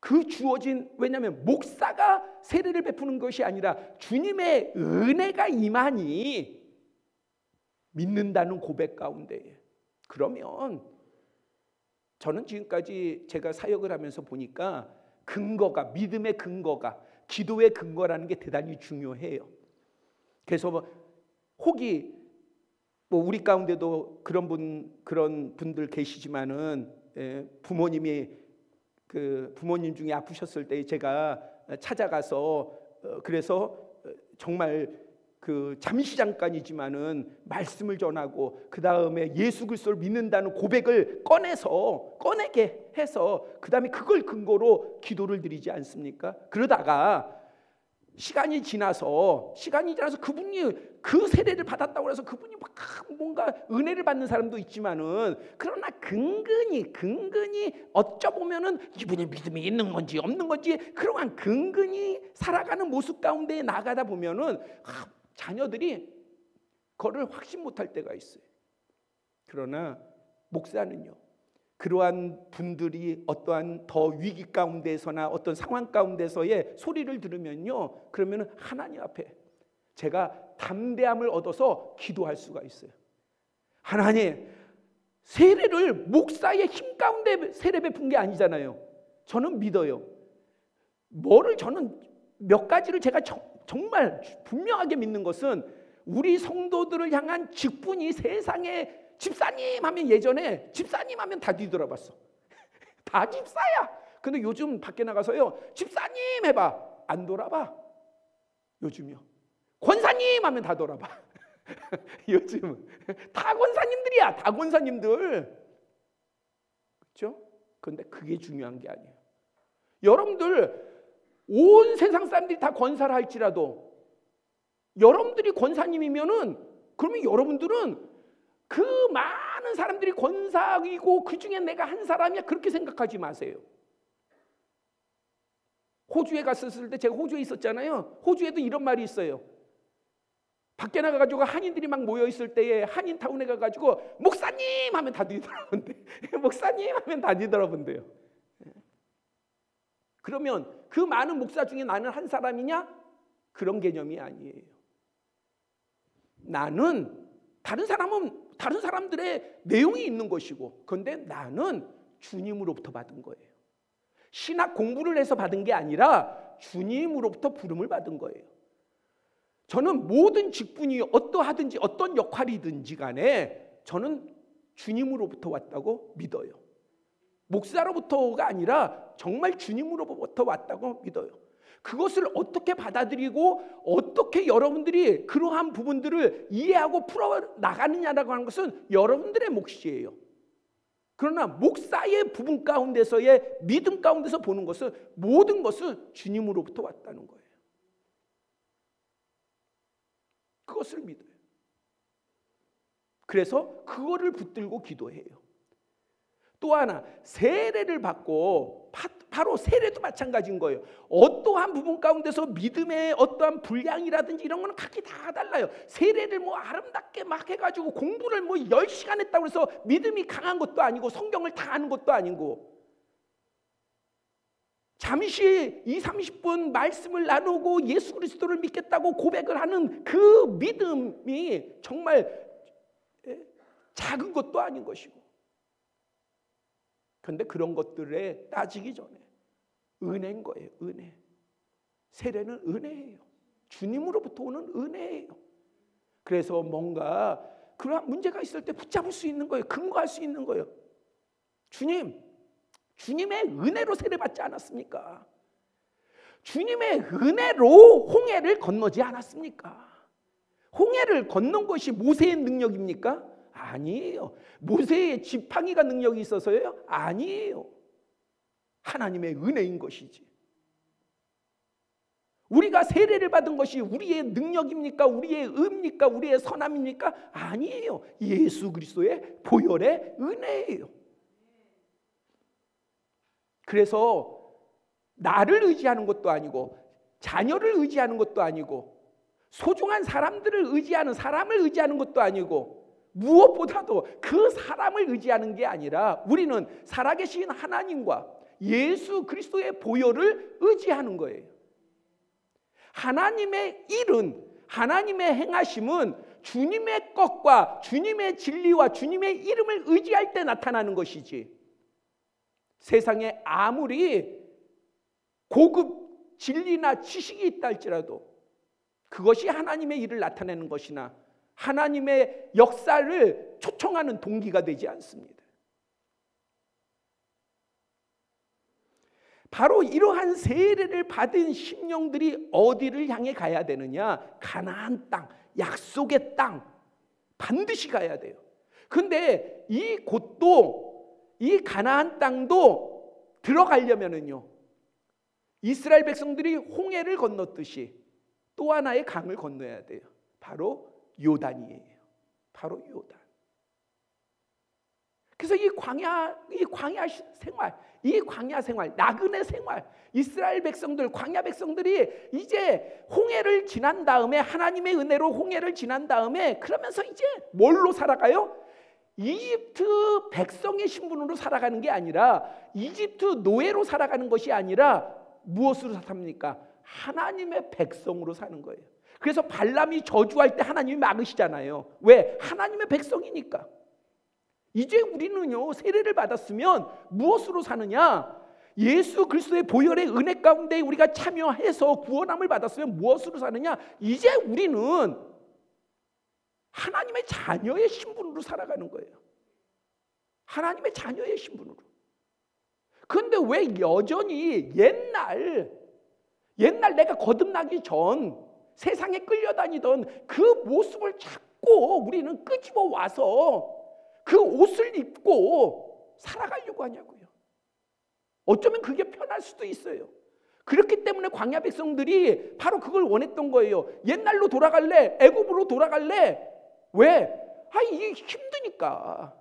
그 주어진, 왜냐하면 목사가 세례를 베푸는 것이 아니라 주님의 은혜가 임하니 믿는다는 고백 가운데, 그러면 저는 지금까지 제가 사역을 하면서 보니까 근거가, 믿음의 근거가, 기도의 근거라는 게 대단히 중요해요. 그래서 혹이 우리 가운데도 그런 분들 계시지만은 부모님이 부모님 중에 아프셨을 때 제가 찾아가서 그래서 정말 잠시 잠깐이지만은 말씀을 전하고 그 다음에 예수 그리스도를 믿는다는 고백을 꺼내게 해서 그 다음에 그걸 근거로 기도를 드리지 않습니까? 그러다가 시간이 지나서 그분이 그 세례를 받았다고 해서 그분이 막 뭔가 은혜를 받는 사람도 있지만은 그러나 근근히 어쩌보면은 이분의 믿음이 있는 건지 없는 건지 그러한 근근히 살아가는 모습 가운데 나가다 보면은 자녀들이 그거를 확신 못할 때가 있어요. 그러나 목사는요, 그러한 분들이 어떠한 더 위기 가운데서나 어떤 상황 가운데서의 소리를 들으면요, 그러면 하나님 앞에 제가 담대함을 얻어서 기도할 수가 있어요. 하나님, 세례를 목사의 힘 가운데 세례 베푼 게 아니잖아요. 저는 믿어요. 저는 몇 가지를 제가 정말 분명하게 믿는 것은 우리 성도들을 향한 직분이 세상에 집사님 하면 예전에 집사님 하면 다 뒤돌아봤어. 다 집사야. 근데 요즘 밖에 나가서요, 집사님 해봐. 안 돌아봐. 요즘요. 권사님 하면 다 돌아봐. 요즘은 다 권사님들이야. 다 권사님들. 그렇죠? 근데 그게 중요한 게 아니에요. 여러분들 온 세상 사람들이 다 권사를 할지라도 여러분들이 권사님이면은 그러면 여러분들은 그 많은 사람들이 권사이고 그 중에 내가 한 사람이야 그렇게 생각하지 마세요. 호주에 갔었을 때 제가 호주에 있었잖아요. 호주에도 이런 말이 있어요. 밖에 나가가지고 한인들이 막 모여 있을 때에 한인타운에 가가지고 목사님 하면 다 뒤돌아본대. 목사님 하면 다 뒤돌아본대요. 그러면 그 많은 목사 중에 나는 한 사람이냐? 그런 개념이 아니에요. 나는 다른 사람들의 내용이 있는 것이고, 그런데 나는 주님으로부터 받은 거예요. 신학 공부를 해서 받은 게 아니라 주님으로부터 부름을 받은 거예요. 저는 모든 직분이 어떠하든지 어떤 역할이든지 간에 저는 주님으로부터 왔다고 믿어요. 목사로부터가 아니라 정말 주님으로부터 왔다고 믿어요. 그것을 어떻게 받아들이고 어떻게 여러분들이 그러한 부분들을 이해하고 풀어나가느냐라고 하는 것은 여러분들의 몫이에요. 그러나 목사의 부분 가운데서의 믿음 가운데서 보는 것은 모든 것은 주님으로부터 왔다는 거예요. 그것을 믿어요. 그래서 그거를 붙들고 기도해요. 또 하나, 세례를 받고 바로 세례도 마찬가지인 거예요. 어떠한 부분 가운데서 믿음의 어떠한 분량이라든지 이런 거는 각기 다 달라요. 세례를 아름답게 막 해가지고 공부를 10시간 했다고 해서 믿음이 강한 것도 아니고 성경을 다 아는 것도 아니고 잠시 20-30분 말씀을 나누고 예수 그리스도를 믿겠다고 고백을 하는 그 믿음이 정말 작은 것도 아닌 것이고, 그런데 그런 것들에 따지기 전에 은혜인 거예요. 은혜. 세례는 은혜예요. 주님으로부터 오는 은혜예요. 그래서 뭔가 그러한 문제가 있을 때 붙잡을 수 있는 거예요. 근거할 수 있는 거예요. 주님의 은혜로 세례받지 않았습니까? 주님의 은혜로 홍해를 건너지 않았습니까? 홍해를 건넌 것이 모세의 능력입니까? 아니에요. 모세의 지팡이가 능력이 있어서요? 아니에요. 하나님의 은혜인 것이지. 우리가 세례를 받은 것이 우리의 능력입니까? 우리의 의입니까? 우리의 선함입니까? 아니에요. 예수 그리스도의 보혈의 은혜예요. 그래서 나를 의지하는 것도 아니고 자녀를 의지하는 것도 아니고 소중한 사람들을 의지하는 사람을 의지하는 것도 아니고 무엇보다도 그 사람을 의지하는 게 아니라 우리는 살아계신 하나님과 예수 그리스도의 보혈을 의지하는 거예요. 하나님의 일은, 하나님의 행하심은 주님의 것과 주님의 진리와 주님의 이름을 의지할 때 나타나는 것이지, 세상에 아무리 고급 진리나 지식이 있다 할지라도 그것이 하나님의 일을 나타내는 것이나 하나님의 역사를 초청하는 동기가 되지 않습니다. 바로 이러한 세례를 받은 심령들이 어디를 향해 가야 되느냐? 가나안 땅, 약속의 땅 반드시 가야 돼요. 근데 이 곳도, 이 가나안 땅도 들어가려면은요, 이스라엘 백성들이 홍해를 건넜듯이 또 하나의 강을 건너야 돼요. 바로 요단이에요. 바로 요단. 그래서 이 광야 생활, 나그네 생활, 이스라엘 백성들, 광야 백성들이 이제 홍해를 지난 다음에, 하나님의 은혜로 홍해를 지난 다음에, 그러면서 이제 뭘로 살아가요? 이집트 백성의 신분으로 살아가는 게 아니라, 이집트 노예로 살아가는 것이 아니라 무엇으로 삽니까? 하나님의 백성으로 사는 거예요. 그래서 발람이 저주할 때 하나님이 막으시잖아요. 왜? 하나님의 백성이니까. 이제 우리는요, 세례를 받았으면 무엇으로 사느냐? 예수 그리스도의 보혈의 은혜 가운데 우리가 참여해서 구원함을 받았으면 무엇으로 사느냐? 이제 우리는 하나님의 자녀의 신분으로 살아가는 거예요. 하나님의 자녀의 신분으로. 그런데 왜 여전히 옛날 내가 거듭나기 전 세상에 끌려다니던 그 모습을 자꾸 우리는 끄집어 와서 그 옷을 입고 살아가려고 하냐고요. 어쩌면 그게 편할 수도 있어요. 그렇기 때문에 광야 백성들이 바로 그걸 원했던 거예요. 옛날로 돌아갈래? 애굽으로 돌아갈래? 왜? 이게 힘드니까.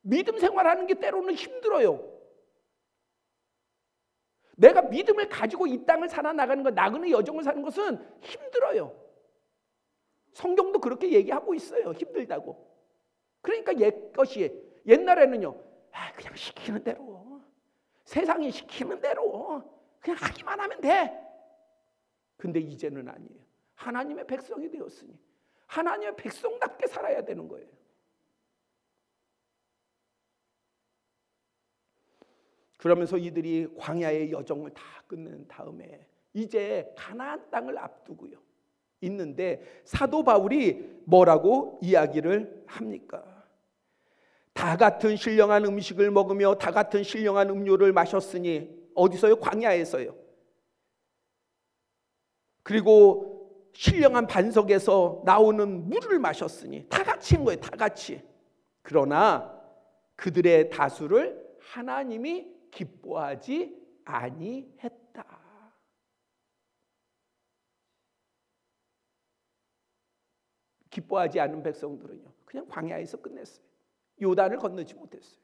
믿음 생활하는 게 때로는 힘들어요. 내가 믿음을 가지고 이 땅을 살아나가는 것, 나그네 여정을 사는 것은 힘들어요. 성경도 그렇게 얘기하고 있어요. 힘들다고. 그러니까 옛날에는요, 그냥 시키는 대로, 세상이 시키는 대로 그냥 하기만 하면 돼. 근데 이제는 아니에요. 하나님의 백성이 되었으니 하나님의 백성답게 살아야 되는 거예요. 그러면서 이들이 광야의 여정을 다 끝낸 다음에 이제 가나안 땅을 앞두고요 있는데, 사도 바울이 뭐라고 이야기를 합니까? 다 같은 신령한 음식을 먹으며 다 같은 신령한 음료를 마셨으니, 어디서요? 광야에서요. 그리고 신령한 반석에서 나오는 물을 마셨으니, 다 같이 한 거예요. 다 같이. 그러나 그들의 다수를 하나님이 기뻐하지 아니했다. 기뻐하지 않은 백성들은요, 그냥 광야에서 끝냈어요. 요단을 건너지 못했어요.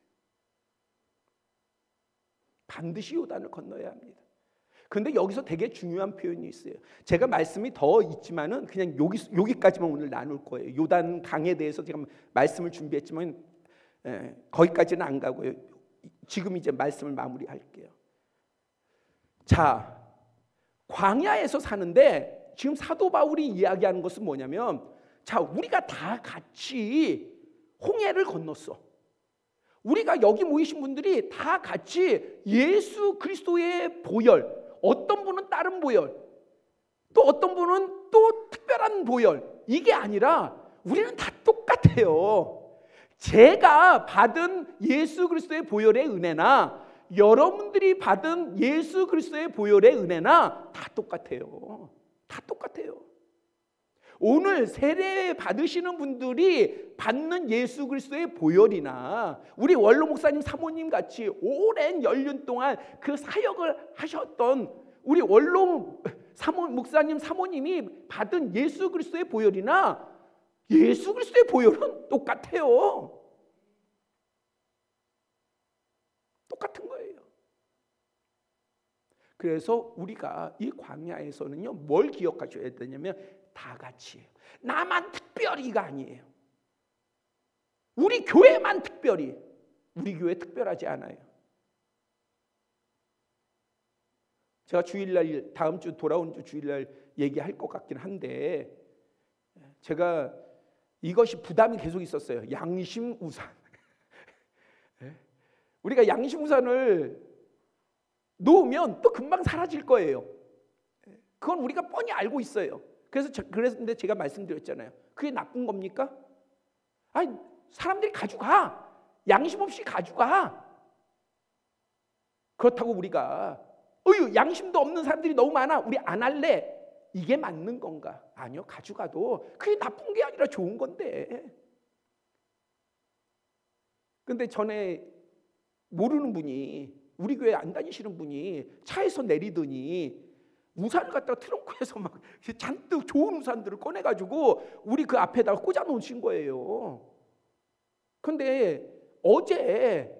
반드시 요단을 건너야 합니다. 그런데 여기서 되게 중요한 표현이 있어요. 제가 말씀이 더 있지만은 그냥 여기까지만 오늘 나눌 거예요. 요단 강에 대해서 제가 말씀을 준비했지만 거기까지는 안 가고요. 지금 이제 말씀을 마무리할게요. 자, 광야에서 사는데 지금 사도 바울이 이야기하는 것은 뭐냐면, 자, 우리가 다 같이 홍해를 건넜어. 우리가 여기 모이신 분들이 다 같이 예수 그리스도의 보혈, 어떤 분은 다른 보혈, 또 어떤 분은 또 특별한 보혈, 이게 아니라 우리는 다 똑같아요. 제가 받은 예수 그리스도의 보혈의 은혜나 여러분들이 받은 예수 그리스도의 보혈의 은혜나 다 똑같아요. 다 똑같아요. 오늘 세례 받으시는 분들이 받는 예수 그리스도의 보혈이나 우리 원로 목사님 사모님 같이 오랜 연륜 동안 그 사역을 하셨던 우리 원로 목사님 사모님이 받은 예수 그리스도의 보혈이나 예수 그리스도의 보혈은 똑같아요. 똑같은 거예요. 그래서 우리가 이 광야에서는요, 뭘 기억하셔야 되냐면 다 같이예요. 나만 특별히가 아니에요. 우리 교회만 특별히. 우리 교회 특별하지 않아요. 제가 주일날, 다음 주 돌아온 주 주일날 얘기할 것 같긴 한데, 제가 이것이 부담이 계속 있었어요. 양심 우산. 우리가 양심 우산을 놓으면 또 금방 사라질 거예요. 그건 우리가 뻔히 알고 있어요. 그래서 제가 말씀드렸잖아요. 그게 나쁜 겁니까? 아니, 사람들이 가져가. 양심 없이 가져가. 그렇다고 우리가 양심도 없는 사람들이 너무 많아, 우리 안 할래, 이게 맞는 건가? 아니요. 가져가도 그게 나쁜 게 아니라 좋은 건데. 근데 전에 모르는 분이, 우리 교회 안 다니시는 분이 차에서 내리더니 우산을 갖다가 트렁크에서 막 잔뜩 좋은 우산들을 꺼내가지고 우리 그 앞에다가 꽂아 놓으신 거예요. 근데 어제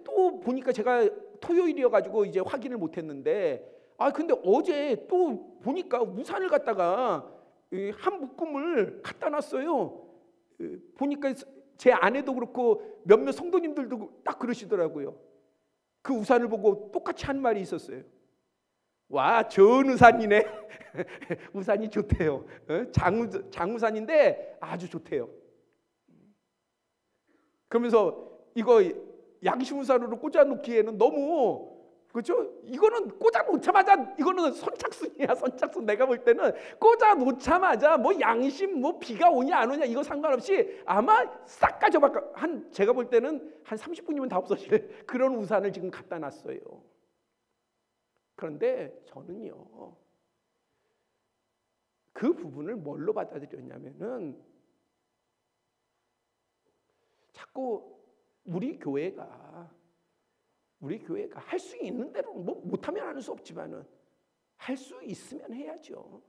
또 보니까, 제가 토요일이어가지고 이제 확인을 못했는데, 근데 어제 또 보니까 우산을 갖다가 한 묶음을 갖다 놨어요. 보니까 제 아내도 그렇고 몇몇 성도님들도 딱 그러시더라고요. 그 우산을 보고 똑같이 한 말이 있었어요. 와, 좋은 우산이네. 우산이 좋대요. 장우산인데 아주 좋대요. 그러면서 이거 양심 우산으로 꽂아 놓기에는 너무, 그렇죠? 이거는 꽂아 놓자마자 이거는 선착순이야. 선착순. 내가 볼 때는 꽂아 놓자마자 뭐 양심, 뭐 비가 오냐 안 오냐 이거 상관없이 아마 싹 가져가, 제가 볼 때는 한 30분이면 다 없어질 그런 우산을 지금 갖다 놨어요. 그런데 저는요, 그 부분을 뭘로 받아들였냐면은, 자꾸 우리 교회가 할 수 있는 대로, 뭐 못하면 할 수 없지만은 할 수 있으면 해야죠.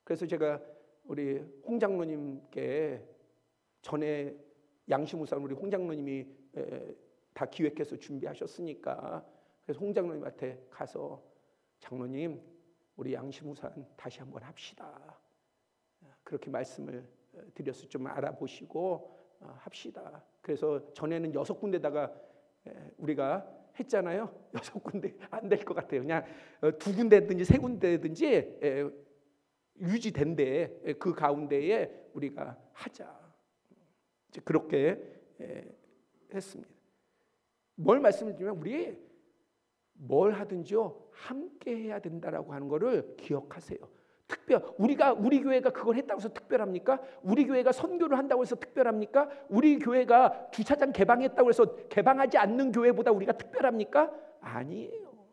그래서 제가 우리 홍 장로님께, 전에 양심우산 우리 홍 장로님이 다 기획해서 준비하셨으니까, 그래서 홍 장로님한테 가서, 장로님, 우리 양심우산 다시 한번 합시다. 그렇게 말씀을 드려서 좀 알아보시고 합시다. 그래서 전에는 6군데다가 우리가 했잖아요. 6군데 안 될 것 같아요. 그냥 2군데든지 3군데든지 유지된데 그 가운데에 우리가 하자. 이제 그렇게 했습니다. 뭘 말씀을 드리면, 우리 뭘 하든지요 함께 해야 된다라고 하는 거를 기억하세요. 우리 교회가 그걸 했다고 해서 특별합니까? 우리 교회가 선교를 한다고 해서 특별합니까? 우리 교회가 주차장 개방했다고 해서 개방하지 않는 교회보다 우리가 특별합니까? 아니에요.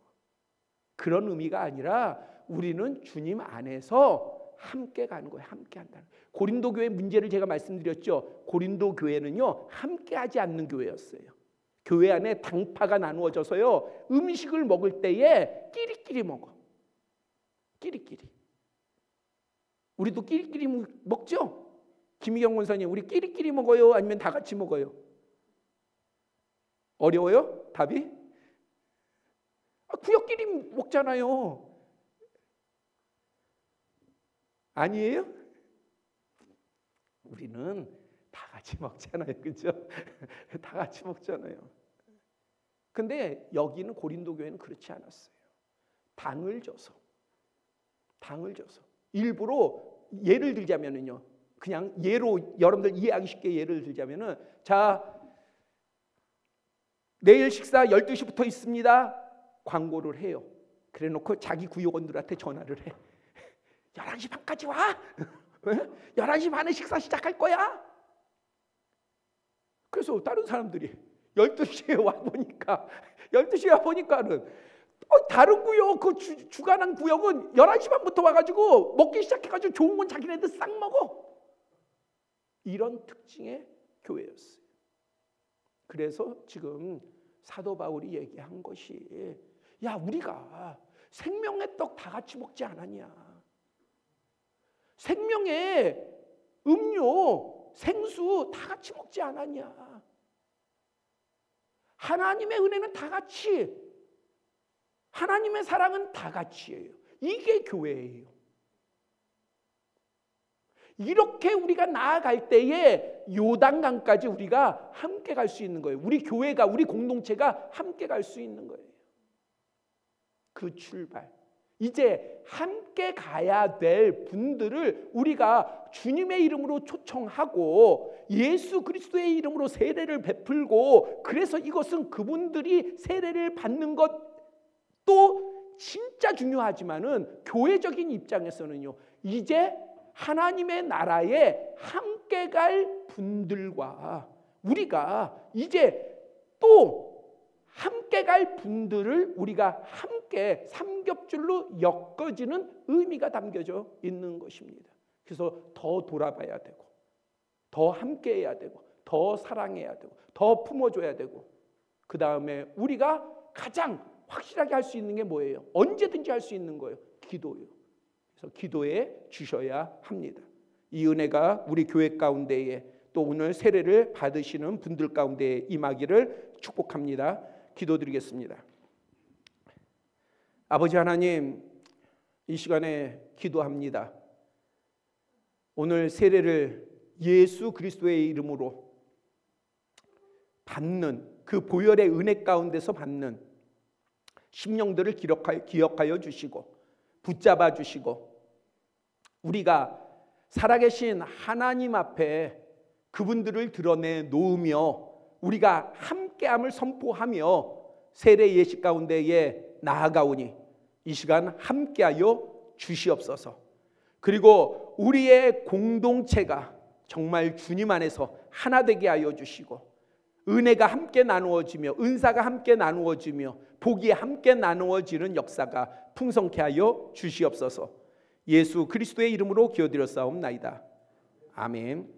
그런 의미가 아니라 우리는 주님 안에서 함께 가는 거예요. 함께 한다는 거예요. 고린도 교회 문제를 제가 말씀드렸죠. 고린도 교회는요 함께 하지 않는 교회였어요. 교회 안에 당파가 나누어져서요, 음식을 먹을 때에 끼리끼리 먹어. 끼리끼리. 우리도 끼리끼리 먹죠? 김희경 원사님, 우리 끼리끼리 먹어요? 아니면 다 같이 먹어요? 어려워요? 답이? 구역끼리 먹잖아요. 아니에요? 우리는 다 같이 먹잖아요. 그죠? 다 같이 먹잖아요. 근데 여기는 고린도 교회는 그렇지 않았어요. 당을 줘서 일부러, 예를 들자면은요, 그냥 예로 여러분들 이해하기 쉽게 예를 들자면은, 자, 내일 식사 12시부터 있습니다. 광고를 해요. 그래 놓고 자기 구역원들한테 전화를 해. 11시 반까지 와. 11시 반에 식사 시작할 거야. 그래서 다른 사람들이 12시에 와보니까는 다른 구역, 그 주관한 구역은 11시 반부터 와가지고 먹기 시작해가지고 좋은 건 자기네들 싹 먹어. 이런 특징의 교회였어요. 그래서 지금 사도 바울이 얘기한 것이, 야, 우리가 생명의 떡 다 같이 먹지 않았냐? 생명의 음료, 생수 다 같이 먹지 않았냐? 하나님의 은혜는 다 같이, 하나님의 사랑은 다 같이예요. 이게 교회예요. 이렇게 우리가 나아갈 때에 요단강까지 우리가 함께 갈 수 있는 거예요. 우리 교회가, 우리 공동체가 함께 갈 수 있는 거예요. 그 출발. 이제 함께 가야 될 분들을 우리가 주님의 이름으로 초청하고 예수 그리스도의 이름으로 세례를 베풀고, 그래서 이것은 그분들이 세례를 받는 것도 진짜 중요하지만은 교회적인 입장에서는요, 이제 하나님의 나라에 함께 갈 분들과 우리가 이제 또 함께 갈 분들을 우리가 함께 삼겹줄로 엮어지는 의미가 담겨져 있는 것입니다. 그래서 더 돌아봐야 되고, 더 함께 해야 되고, 더 사랑해야 되고, 더 품어줘야 되고, 그 다음에 우리가 가장 확실하게 할 수 있는 게 뭐예요? 언제든지 할 수 있는 거예요. 기도예요. 그래서 기도해 주셔야 합니다. 이 은혜가 우리 교회 가운데에 또 오늘 세례를 받으시는 분들 가운데 임하기를 축복합니다. 기도드리겠습니다. 아버지 하나님, 이 시간에 기도합니다. 오늘 세례를 예수 그리스도의 이름으로 받는 그 보혈의 은혜 가운데서 받는 심령들을 기억하여 주시고 붙잡아 주시고, 우리가 살아계신 하나님 앞에 그분들을 드러내 놓으며 우리가 함께함을 선포하며 세례 예식 가운데에 나아가오니 이 시간 함께하여 주시옵소서. 그리고 우리의 공동체가 정말 주님 안에서 하나 되게 하여 주시고, 은혜가 함께 나누어지며 은사가 함께 나누어지며 복이 함께 나누어지는 역사가 풍성케 하여 주시옵소서. 예수 그리스도의 이름으로 기도드렸사옵나이다. 아멘.